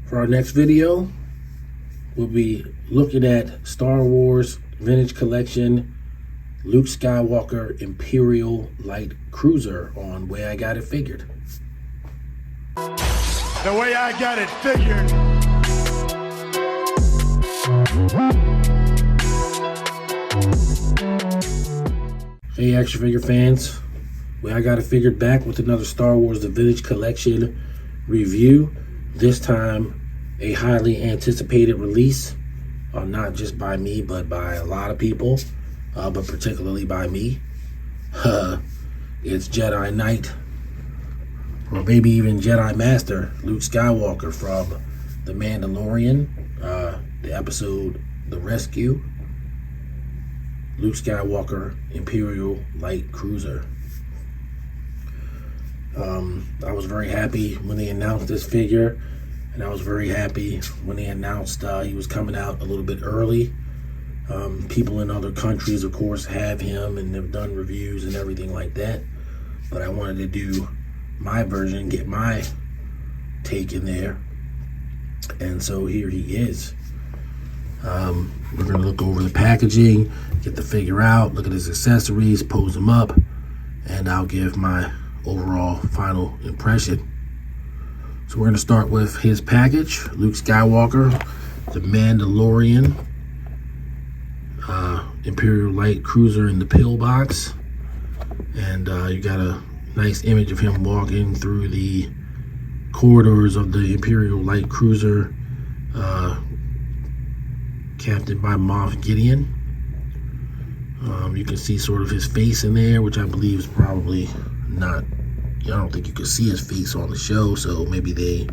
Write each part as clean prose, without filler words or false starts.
For our next video, we'll be looking at Star Wars Vintage Collection Luke Skywalker Imperial Light Cruiser on Way I Got It Figured. The way I got it figured. Hey action figure fans, Way I Got It Figured back with another Star Wars The Vintage Collection review. This time a highly anticipated release, not just by me but by a lot of people, but particularly by me. It's Jedi Knight, or maybe even Jedi Master Luke Skywalker from The Mandalorian, the episode The Rescue. Luke Skywalker Imperial Light Cruiser. I was very happy when they announced this figure, and I was very happy when they announced he was coming out a little bit early. People in other countries, of course, have him and have done reviews and everything like that, but I wanted to do my version, get my take in there, and so here he is. We're going to look over the packaging, get the figure out, look at his accessories, pose him up, and I'll give my overall final impression. So we're going to start with his package. Luke Skywalker, the Mandalorian, Imperial Light Cruiser in the pill box. And you got a nice image of him walking through the corridors of the Imperial Light Cruiser, captained by Moff Gideon. You can see sort of his face in there, which I believe is probably not, I don't think you can see his face on the show, so maybe they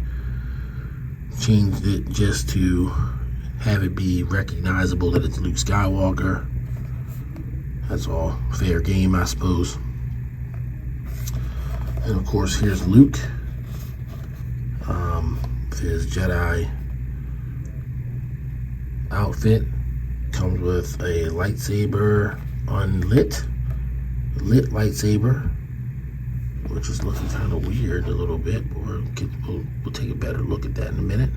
changed it just to have it be recognizable that it's Luke Skywalker. That's all fair game, I suppose. And of course, here's Luke, with his Jedi outfit. Comes with a lightsaber, unlit, lit lightsaber, which is looking kind of weird a little bit. We'll take a better look at that in a minute.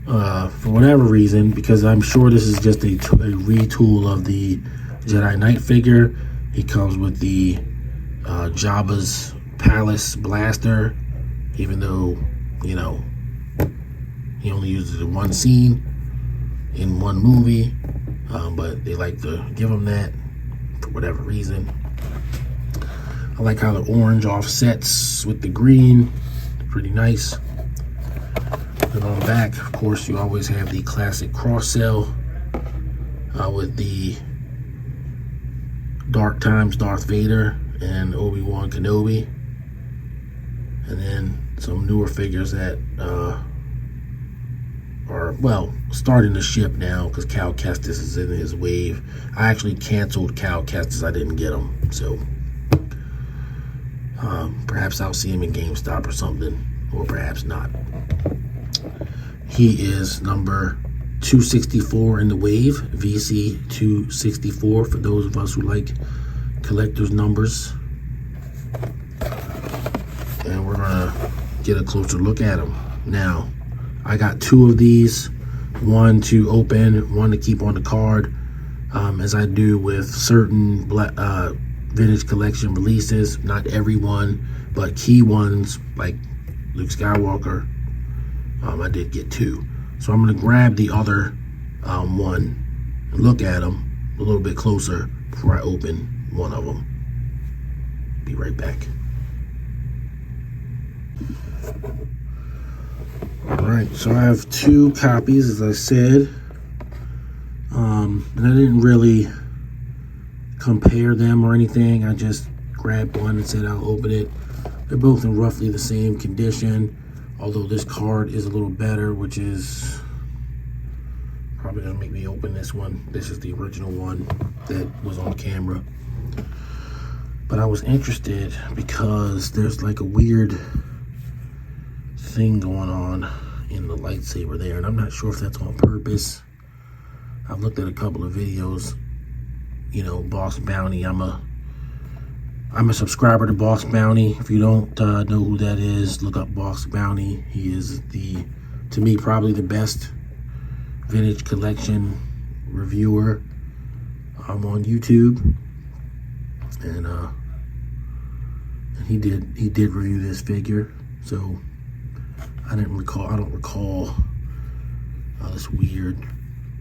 For whatever reason, because I'm sure this is just a retool of the Jedi Knight figure, he comes with the Jabba's Palace blaster, even though, you know, he only uses it in one scene, in one movie, but they like to give him that for whatever reason. I like how the orange offsets with the green, pretty nice. And on the back, of course, you always have the classic cross cell with the Dark Times Darth Vader and Obi-Wan Kenobi, and then some newer figures that are, well, starting to ship now because Cal Kestis is in his wave. I actually canceled Cal Kestis. I didn't get him, so perhaps I'll see him in GameStop or something, or perhaps not. He is number 264 in the wave, VC264, for those of us who like collector's numbers. And we're gonna get a closer look at him. Now, I got two of these, one to open, one to keep on the card, as I do with certain vintage collection releases. Not every one, but key ones like Luke Skywalker, I did get two. So I'm going to grab the other one and look at them a little bit closer before I open one of them. Be right back. Alright, so I have two copies, as I said, and I didn't really compare them or anything. I just grabbed one and said I'll open it. They're both in roughly the same condition, although this card is a little better, which is probably going to make me open this one. This is the original one that was on camera. But I was interested because there's like a weird thing going on in the lightsaber there, and I'm not sure if that's on purpose. I've looked at a couple of videos, you know, Boss Bounty. I'm a I'm a subscriber to Box Bounty. If you don't know who that is, look up Box Bounty. He is to me, probably the best vintage collection reviewer on YouTube. And he did review this figure. So I don't recall this weird,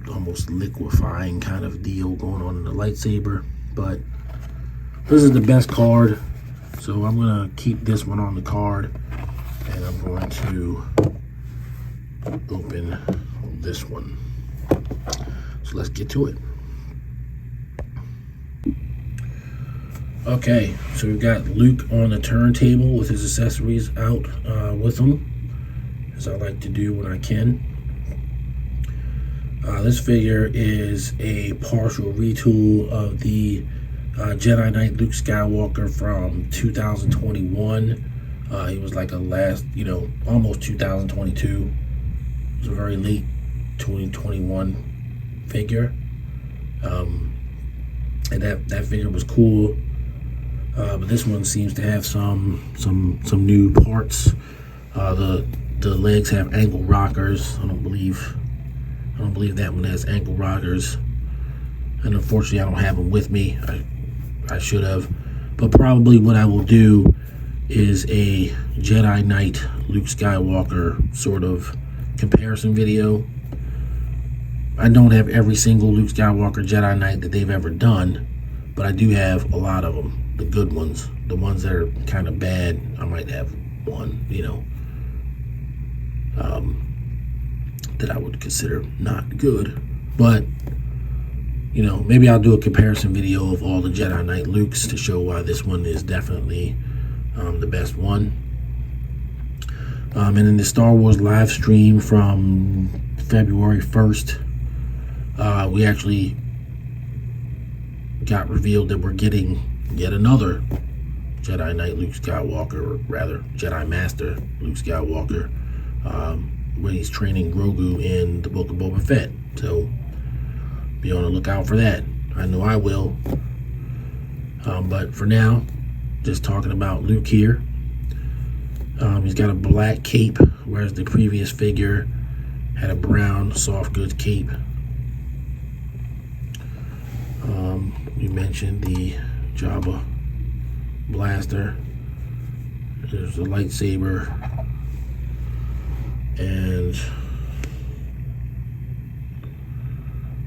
almost liquefying kind of deal going on in the lightsaber. But this is the best card, so I'm gonna keep this one on the card, and I'm going to open this one. So let's get to it. Okay, so we've got Luke on the turntable with his accessories out with him, as I like to do when I can. This figure is a partial retool of the Jedi Knight Luke Skywalker from 2021. He was like a last, almost 2022. It was a very late 2021 figure. And that figure was cool. But this one seems to have some new parts. The legs have ankle rockers. I don't believe that one has ankle rockers. And unfortunately, I don't have them with me. I should have. But probably what I will do is a Jedi Knight Luke Skywalker sort of comparison video. I don't have every single Luke Skywalker Jedi Knight that they've ever done, but I do have a lot of them. The good ones. The ones that are kind of bad, I might have one, that I would consider not good. But maybe I'll do a comparison video of all the Jedi Knight Lukes to show why this one is definitely the best one. And in the Star Wars live stream from February 1st, we actually got revealed that we're getting yet another Jedi Knight Luke Skywalker, or rather Jedi Master Luke Skywalker, when he's training Grogu in the Book of Boba Fett. So be on the lookout for that. I know I will. But for now, just talking about Luke here. He's got a black cape, whereas the previous figure had a brown soft goods cape. We mentioned the Jabba blaster. There's a lightsaber. And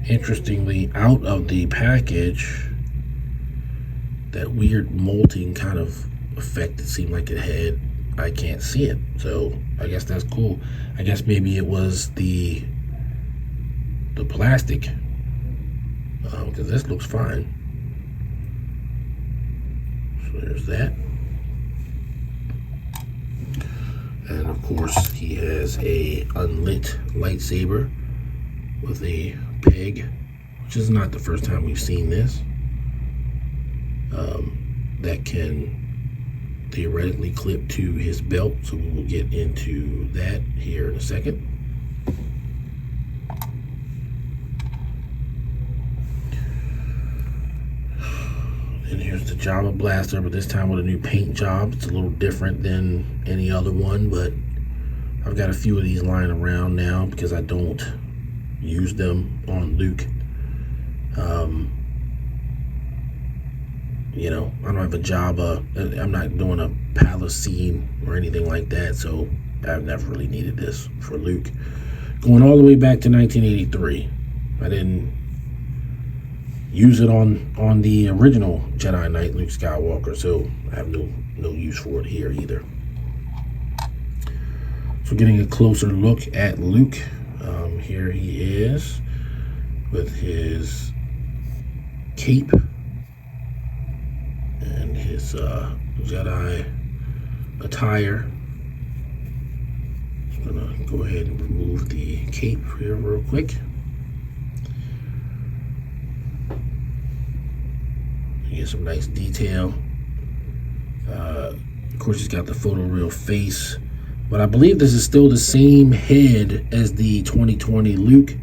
interestingly, out of the package, that weird molting kind of effect it seemed like it had, I can't see it. So I guess that's cool. I guess maybe it was the plastic, because this looks fine. So there's that. And of course, he has a unlit lightsaber with a peg, which is not the first time we've seen this. That can theoretically clip to his belt, so we will get into that here in a second. And here's the Jabba blaster, but this time with a new paint job. It's a little different than any other one, but I've got a few of these lying around now because I don't use them on Luke. I don't have a Jabba. I'm not doing a palace scene or anything like that, so I've never really needed this for Luke. Going all the way back to 1983, I didn't use it on the original Jedi Knight Luke Skywalker, so I have no use for it here either. So getting a closer look at Luke, here he is with his cape and his Jedi attire. I'm gonna go ahead and remove the cape here real quick. You get some nice detail. Of course, he's got the photoreal face, but I believe this is still the same head as the 2020 Luke,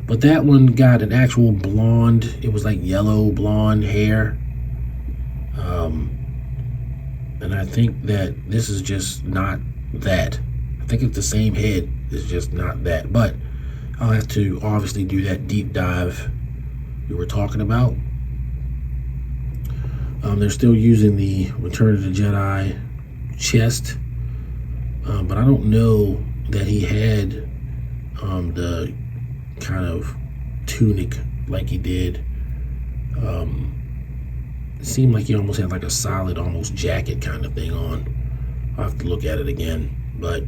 but that one got an actual blonde, it was like yellow blonde hair. And I think that this is just not that. I think it's the same head, it's just not that. But I'll have to obviously do that deep dive we were talking about. They're still using the Return of the Jedi chest, but I don't know that he had the kind of tunic like he did. It seemed like he almost had like a solid, almost jacket kind of thing on. I'll have to look at it again, but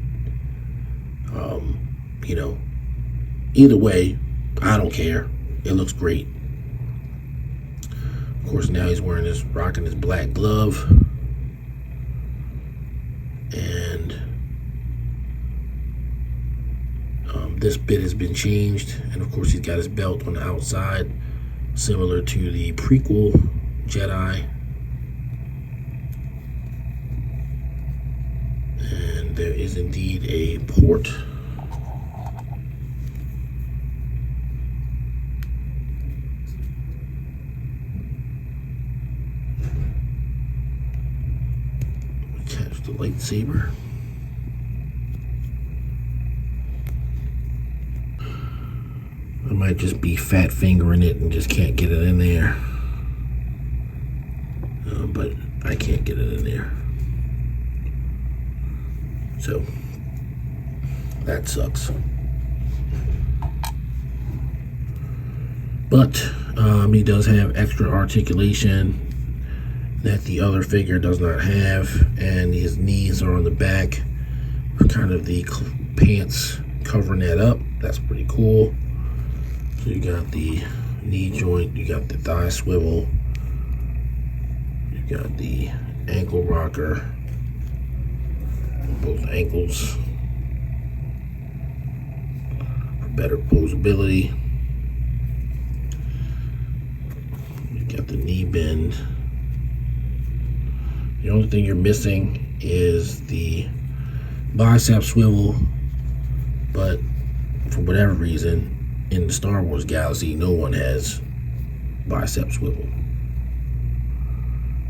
you know, either way, I don't care. It looks great. Of course, now he's rocking his black glove, and this bit has been changed, and of course he's got his belt on the outside, similar to the prequel Jedi. And there is indeed a port. Attach the lightsaber. I might just be fat fingering it and just can't get it in there. But I can't get it in there. So that sucks. But he does have extra articulation that the other figure does not have, and his knees are on the back with kind of the pants covering that up. That's pretty cool. So you got the knee joint, you got the thigh swivel, you got the ankle rocker on both ankles for better posability. You got the knee bend. The only thing you're missing is the bicep swivel, but for whatever reason, in the Star Wars galaxy, no one has bicep swivel.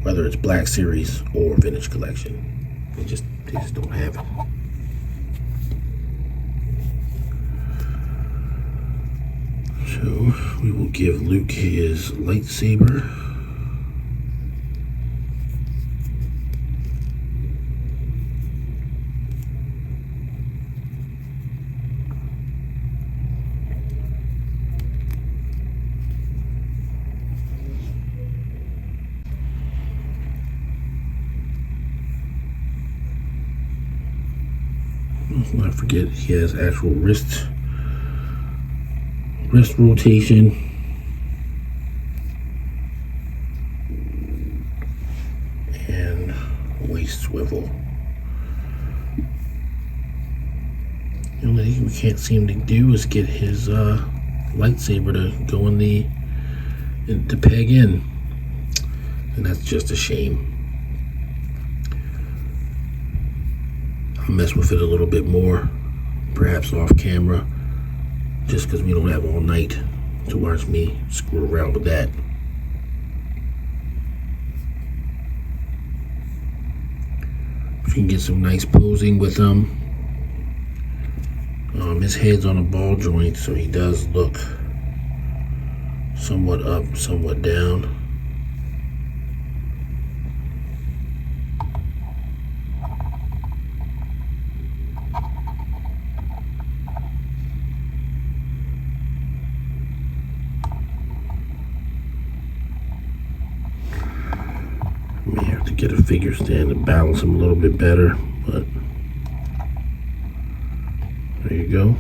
Whether it's Black Series or Vintage Collection. They just don't have it. So we will give Luke his lightsaber. Let's not forget he has actual wrist rotation. And waist swivel. The only thing we can't seem to do is get his lightsaber to go to peg in. And that's just a shame. I'll mess with it a little bit more, perhaps off camera, just because we don't have all night to watch me screw around with that. You can get some nice posing with him. His head's on a ball joint, so he does look somewhat up, somewhat down. May have to get a figure stand to balance him a little bit better, but there you go.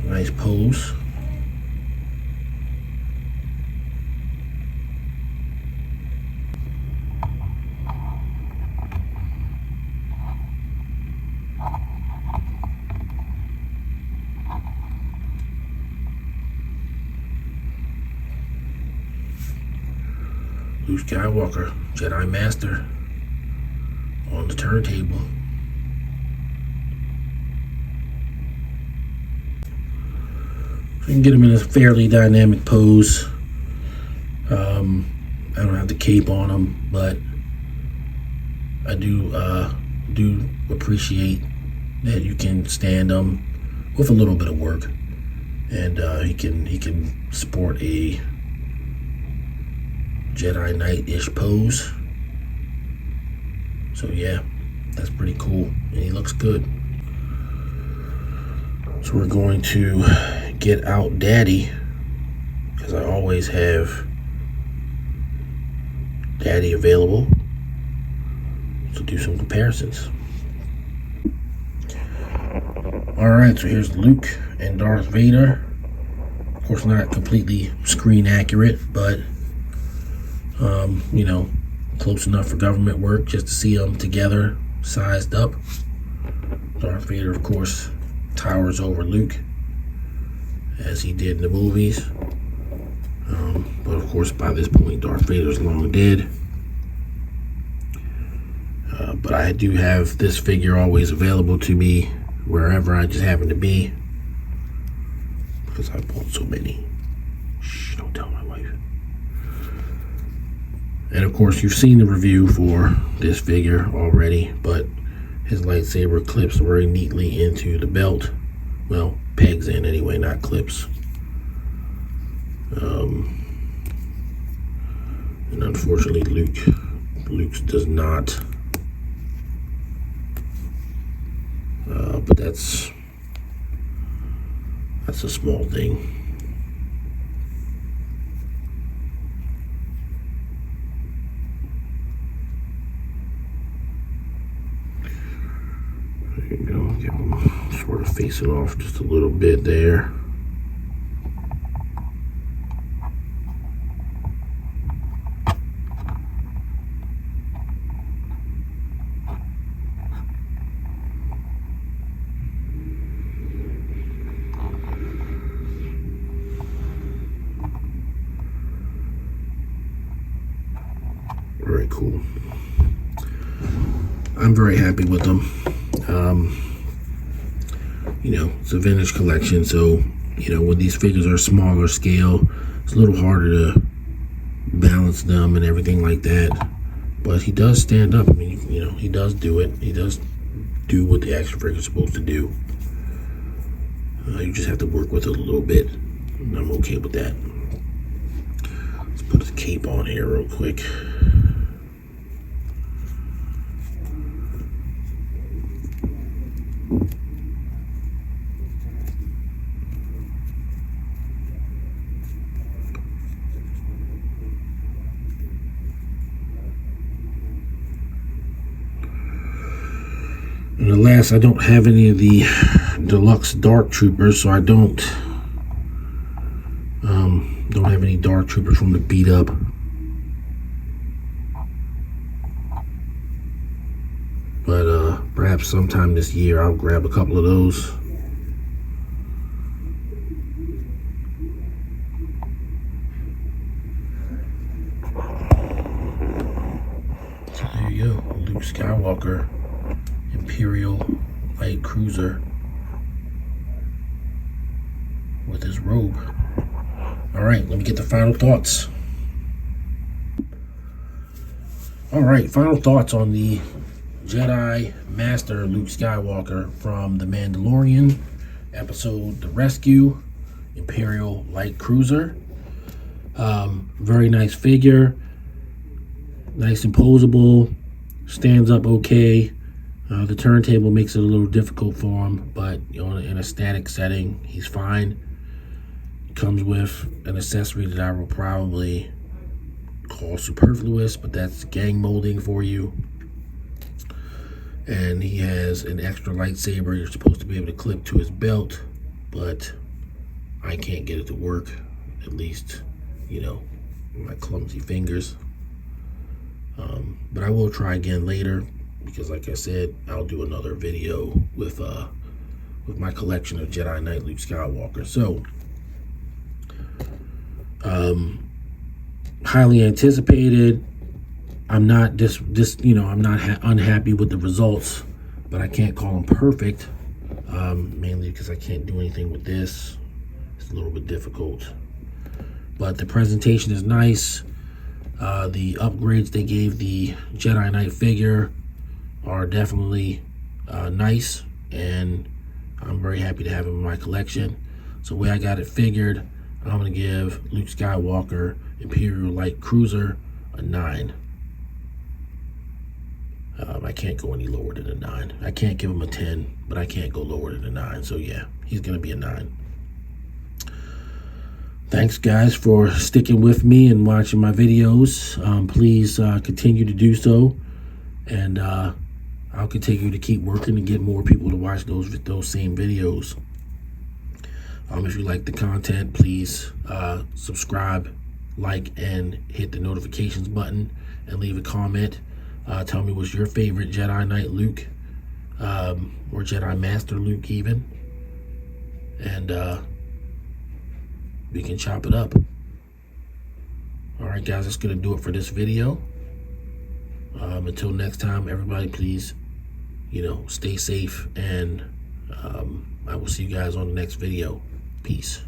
Nice pose. Luke Skywalker, Jedi Master, on the turntable. So you can get him in a fairly dynamic pose. I don't have the cape on them, but I do appreciate that you can stand them with a little bit of work, and he can sport a Jedi Knight-ish pose. So yeah, that's pretty cool, and he looks good. So we're going to get out Daddy, because I always have Daddy available to do some comparisons. Alright, so here's Luke and Darth Vader. Of course, not completely screen accurate, but you know, close enough for government work just to see them together, sized up. Darth Vader, of course, towers over Luke, as he did in the movies. But of course, by this point, Darth Vader's long dead. But I do have this figure always available to me wherever I just happen to be, because I bought so many. Shh, don't tell my wife. And of course, you've seen the review for this figure already, but his lightsaber clips very neatly into the belt. Well, pegs in anyway, not clips. And unfortunately, Luke's does not. But that's a small thing. There you go. Get him sort of facing off just a little bit there. Very cool. I'm very happy with them. You know, it's a vintage collection, so you know, when these figures are smaller scale, it's a little harder to balance them and everything like that. But he does stand up. I mean, you know, he does do it. He does do what the action figure is supposed to do. You just have to work with it a little bit, and I'm okay with that. Let's put his cape on here real quick. And last, I don't have any of the deluxe Dark Troopers, so I don't have any Dark Troopers from the beat up. But perhaps sometime this year I'll grab a couple of those. So there you go, Luke Skywalker, Imperial Light Cruiser with his robe. All right, let me get the final thoughts. All right, final thoughts on the Jedi Master Luke Skywalker from the Mandalorian episode The Rescue, Imperial Light Cruiser. Very nice figure, nice and posable, stands up okay. The turntable makes it a little difficult for him, but you know, in a static setting, he's fine. It comes with an accessory that I will probably call superfluous, but that's gang molding for you. And he has an extra lightsaber you're supposed to be able to clip to his belt, but I can't get it to work, at least, you know, my clumsy fingers. But I will try again later, because like I said, I'll do another video with my collection of Jedi Knight Luke Skywalker. So highly anticipated. I'm not I'm not unhappy with the results, but I can't call them perfect, mainly because I can't do anything with this. It's a little bit difficult but the presentation is nice. The upgrades they gave the Jedi Knight figure are definitely nice, and I'm very happy to have him in my collection. So the way I got it figured, I'm going to give Luke Skywalker Imperial Light Cruiser a 9. I can't go any lower than a 9. I can't give him a 10, but I can't go lower than a 9. So yeah, he's going to be a 9. Thanks, guys, for sticking with me and watching my videos. Please continue to do so, and I'll continue to keep working to get more people to watch those same videos. If you like the content, please subscribe, like, and hit the notifications button, and leave a comment. Tell me what's your favorite Jedi Knight Luke, or Jedi Master Luke even, and we can chop it up. All right, guys, that's gonna do it for this video. Until next time, everybody, please, stay safe, and I will see you guys on the next video. Peace.